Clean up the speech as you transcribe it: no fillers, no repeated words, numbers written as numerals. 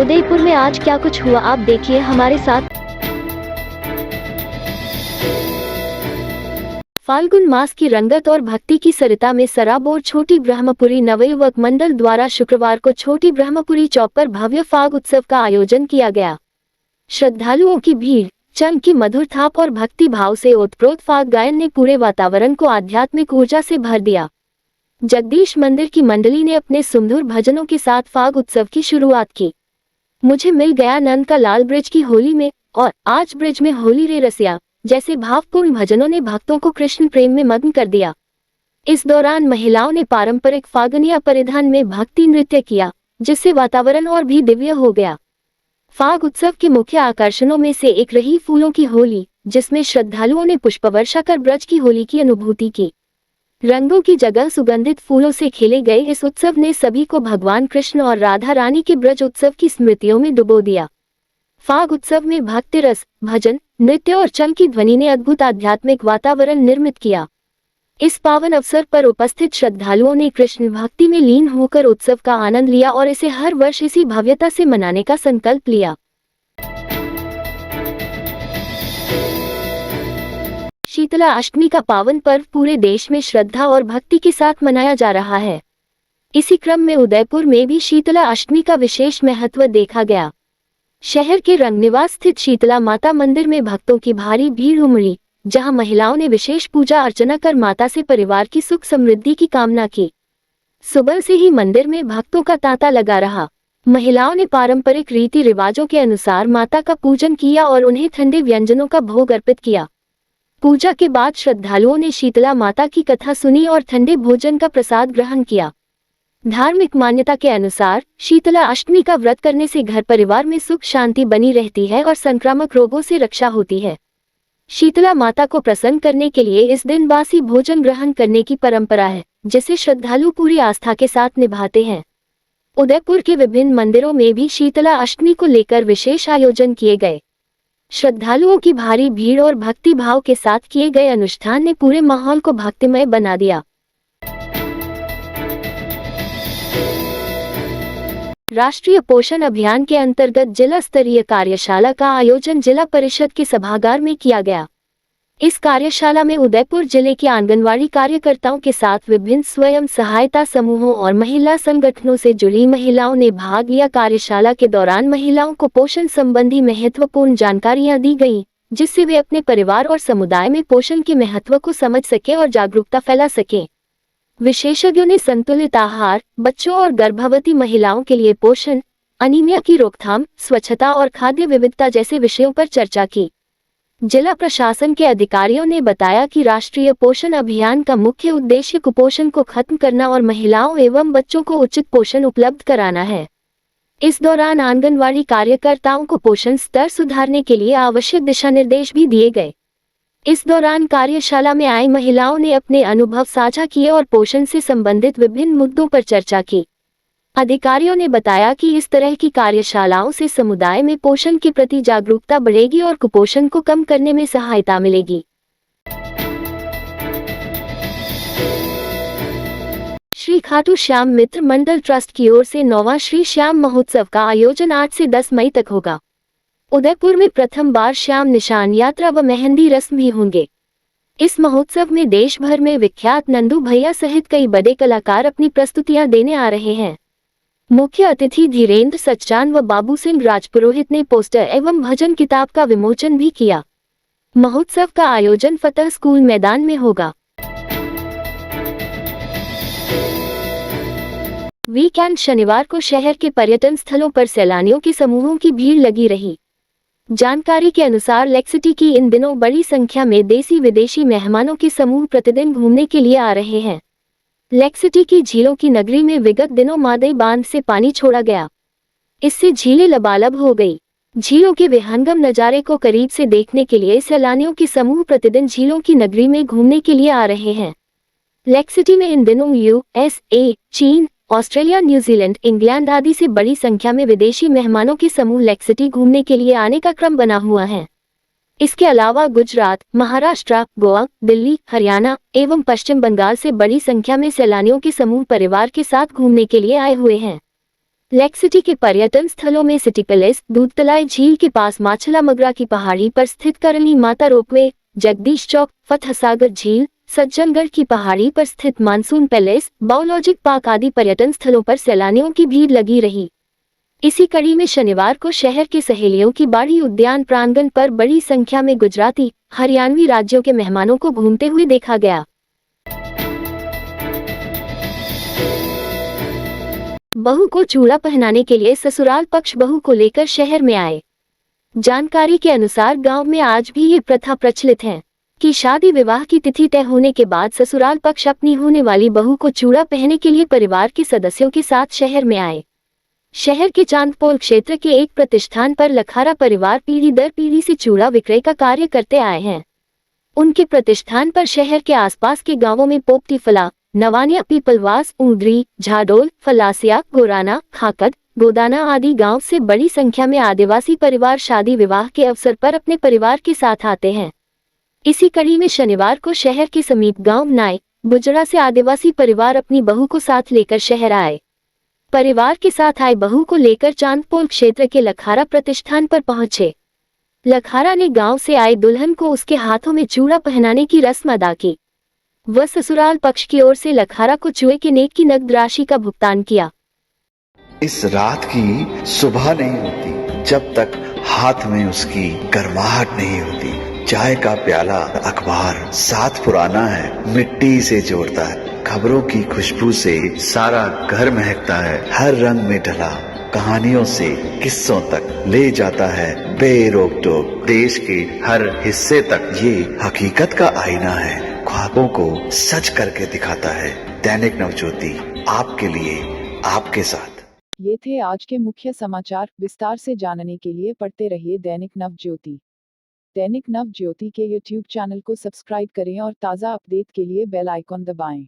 उदयपुर में आज क्या कुछ हुआ, आप देखिए हमारे साथ। फाल्गुन मास की रंगत और भक्ति की सरिता में सराबोर छोटी ब्रह्मपुरी नवयुवक मंडल द्वारा शुक्रवार को छोटी ब्रह्मपुरी चौक पर भव्य फाग उत्सव का आयोजन किया गया। श्रद्धालुओं की भीड़, चंग की मधुर थाप और भक्ति भाव से ओतप्रोत फाग गायन ने पूरे वातावरण को आध्यात्मिक ऊर्जा से भर दिया। जगदीश मंदिर की मंडली ने अपने सुमधुर भजनों के साथ फाग उत्सव की शुरुआत की। मुझे मिल गया नंद का लाल ब्रिज की होली में और आज ब्रिज में होली रे रसिया जैसे भावपूर्ण भजनों ने भक्तों को कृष्ण प्रेम में मग्न कर दिया। इस दौरान महिलाओं ने पारंपरिक फागनिया परिधान में भक्ति नृत्य किया, जिससे वातावरण और भी दिव्य हो गया। फाग उत्सव के मुख्य आकर्षणों में से एक रही फूलों की होली, जिसमें श्रद्धालुओं ने पुष्पवर्षा कर ब्रज की होली की अनुभूति की। रंगों की जगह सुगंधित फूलों से खेले गए इस उत्सव ने सभी को भगवान कृष्ण और राधा रानी के ब्रज उत्सव की स्मृतियों में डुबो दिया। फाग उत्सव में भक्ति रस, भजन, नृत्य और चंग की ध्वनि ने अद्भुत आध्यात्मिक वातावरण निर्मित किया। इस पावन अवसर पर उपस्थित श्रद्धालुओं ने कृष्ण भक्ति में लीन होकर उत्सव का आनंद लिया और इसे हर वर्ष इसी भव्यता से मनाने का संकल्प लिया। शीतला अष्टमी का पावन पर्व पूरे देश में श्रद्धा और भक्ति के साथ मनाया जा रहा है। इसी क्रम में उदयपुर में भी शीतला अष्टमी का विशेष महत्व देखा गया। शहर के रंगनिवास स्थित शीतला माता मंदिर में भक्तों की भारी भीड़ उमड़ी, जहां महिलाओं ने विशेष पूजा अर्चना कर माता से परिवार की सुख समृद्धि की कामना की। सुबह से ही मंदिर में भक्तों का तांता लगा रहा। महिलाओं ने पारंपरिक रीति रिवाजों के अनुसार माता का पूजन किया और उन्हें ठंडे व्यंजनों का भोग अर्पित किया। पूजा के बाद श्रद्धालुओं ने शीतला माता की कथा सुनी और ठंडे भोजन का प्रसाद ग्रहण किया। धार्मिक मान्यता के अनुसार शीतला अष्टमी का व्रत करने से घर परिवार में सुख शांति बनी रहती है और संक्रामक रोगों से रक्षा होती है। शीतला माता को प्रसन्न करने के लिए इस दिन बासी भोजन ग्रहण करने की परंपरा है, जिसे श्रद्धालु पूरी आस्था के साथ निभाते हैं। उदयपुर के विभिन्न मंदिरों में भी शीतला अष्टमी को लेकर विशेष आयोजन किए गए। श्रद्धालुओं की भारी भीड़ और भक्ति भाव के साथ किए गए अनुष्ठान ने पूरे माहौल को भक्तिमय बना दिया। राष्ट्रीय पोषण अभियान के अंतर्गत जिला स्तरीय कार्यशाला का आयोजन जिला परिषद के सभागार में किया गया। इस कार्यशाला में उदयपुर जिले के आंगनवाड़ी कार्यकर्ताओं के साथ विभिन्न स्वयं सहायता समूहों और महिला संगठनों से जुड़ी महिलाओं ने भाग लिया। कार्यशाला के दौरान महिलाओं को पोषण संबंधी महत्वपूर्ण जानकारियां दी गईं, जिससे वे अपने परिवार और समुदाय में पोषण के महत्व को समझ सकें और जागरूकता फैला सकें। विशेषज्ञों ने संतुलित आहार, बच्चों और गर्भवती महिलाओं के लिए पोषण, अनीमिया की रोकथाम, स्वच्छता और खाद्य विविधता जैसे विषयों पर चर्चा की। जिला प्रशासन के अधिकारियों ने बताया कि राष्ट्रीय पोषण अभियान का मुख्य उद्देश्य कुपोषण को खत्म करना और महिलाओं एवं बच्चों को उचित पोषण उपलब्ध कराना है। इस दौरान आंगनवाड़ी कार्यकर्ताओं को पोषण स्तर सुधारने के लिए आवश्यक दिशा निर्देश भी दिए गए। इस दौरान कार्यशाला में आई महिलाओं ने अपने अनुभव साझा किए और पोषण से संबंधित विभिन्न मुद्दों पर चर्चा की। अधिकारियों ने बताया कि इस तरह की कार्यशालाओं से समुदाय में पोषण के प्रति जागरूकता बढ़ेगी और कुपोषण को कम करने में सहायता मिलेगी। श्री खाटू श्याम मित्र मंडल ट्रस्ट की ओर से 9वां श्री श्याम महोत्सव का आयोजन 8 से 10 मई तक होगा। उदयपुर में प्रथम बार श्याम निशान यात्रा व मेहंदी रस्म भी होंगे। इस महोत्सव में देश भर में विख्यात नंदू भैया सहित कई बड़े कलाकार अपनी प्रस्तुतियां देने आ रहे हैं। मुख्य अतिथि धीरेन्द्र सच्चान व बाबू सिंह राजपुरोहित ने पोस्टर एवं भजन किताब का विमोचन भी किया। महोत्सव का आयोजन फतह स्कूल मैदान में होगा। वीकेंड शनिवार को शहर के पर्यटन स्थलों पर सैलानियों के समूहों की भीड़ लगी रही। जानकारी के अनुसार लेकसिटी की इन दिनों बड़ी संख्या में देसी विदेशी मेहमानों के समूह प्रतिदिन घूमने के लिए आ रहे हैं। लेकसिटी की झीलों की नगरी में विगत दिनों मादई बांध से पानी छोड़ा गया। इससे झीलें लबालब हो गई। झीलों के विहंगम नजारे को करीब से देखने के लिए सैलानियों के समूह प्रतिदिन झीलों की नगरी में घूमने के लिए आ रहे हैं। लेकसिटी में इन दिनों USA, चीन, ऑस्ट्रेलिया, न्यूजीलैंड, इंग्लैंड आदि से बड़ी संख्या में विदेशी मेहमानों के समूह लेकसिटी घूमने के लिए आने का क्रम बना हुआ है। इसके अलावा गुजरात, महाराष्ट्र, गोवा, दिल्ली, हरियाणा एवं पश्चिम बंगाल से बड़ी संख्या में सैलानियों के समूह परिवार के साथ घूमने के लिए आए हुए हैं। लेक सिटी के पर्यटन स्थलों में सिटी पैलेस, दूधतलाई झील के पास माछला मगरा की पहाड़ी पर स्थित करली माता रोपवे, जगदीश चौक, फतहसागर झील, सज्जनगढ़ की पहाड़ी पर स्थित मानसून पैलेस, बायोलॉजिक पार्क आदि पर्यटन स्थलों पर सैलानियों की भीड़ लगी रही। इसी कड़ी में शनिवार को शहर के सहेलियों की बाड़ी उद्यान प्रांगण पर बड़ी संख्या में गुजराती, हरियाणवी राज्यों के मेहमानों को घूमते हुए देखा गया। बहू को चूड़ा पहनाने के लिए ससुराल पक्ष बहू को लेकर शहर में आए। जानकारी के अनुसार गांव में आज भी ये प्रथा प्रचलित है कि शादी विवाह की तिथि तय होने के बाद ससुराल पक्ष अपनी होने वाली बहू को चूड़ा पहनने के लिए परिवार के सदस्यों के साथ शहर में आए। शहर के चांदपोल क्षेत्र के एक प्रतिष्ठान पर लखारा परिवार पीढ़ी दर पीढ़ी से चूड़ा विक्रय का कार्य करते आए हैं। उनके प्रतिष्ठान पर शहर के आसपास के गांवों में पोपटी फला, नवानिया, पीपलवास, ऊंगरी, झाडोल, फलासिया, गोराना, खाकद, गोदाना आदि गांव से बड़ी संख्या में आदिवासी परिवार शादी विवाह के अवसर पर अपने परिवार के साथ आते हैं। इसी कड़ी में शनिवार को शहर के समीप गांव नाई बुजरा से आदिवासी परिवार अपनी बहू को साथ लेकर शहर आए। परिवार के साथ आए बहू को लेकर चांदपोल क्षेत्र के लखारा प्रतिष्ठान पर पहुंचे। लखारा ने गांव से आए दुल्हन को उसके हाथों में चूड़ा पहनाने की रस्म अदा की। वह ससुराल पक्ष की ओर से लखारा को चूड़े के नेक की नकद राशि का भुगतान किया। इस रात की सुबह नहीं होती जब तक हाथ में उसकी गर्माहट नहीं होती। चाय का प्याला, अखबार साथ पुराना है, मिट्टी से जोड़ता है। खबरों की खुशबू से सारा घर महकता है। हर रंग में ढला कहानियों से किस्सों तक ले जाता है बेरोक टोक। देश के हर हिस्से तक ये हकीकत का आईना है। ख्वाबों को सच करके दिखाता है। दैनिक नवज्योति, आपके लिए, आपके साथ। ये थे आज के मुख्य समाचार। विस्तार से जानने के लिए पढ़ते रहिए दैनिक नवज्योति। दैनिक नवज्योति के YouTube चैनल को सब्सक्राइब करें और ताज़ा अपडेट के लिए बेल आइकॉन दबाएं।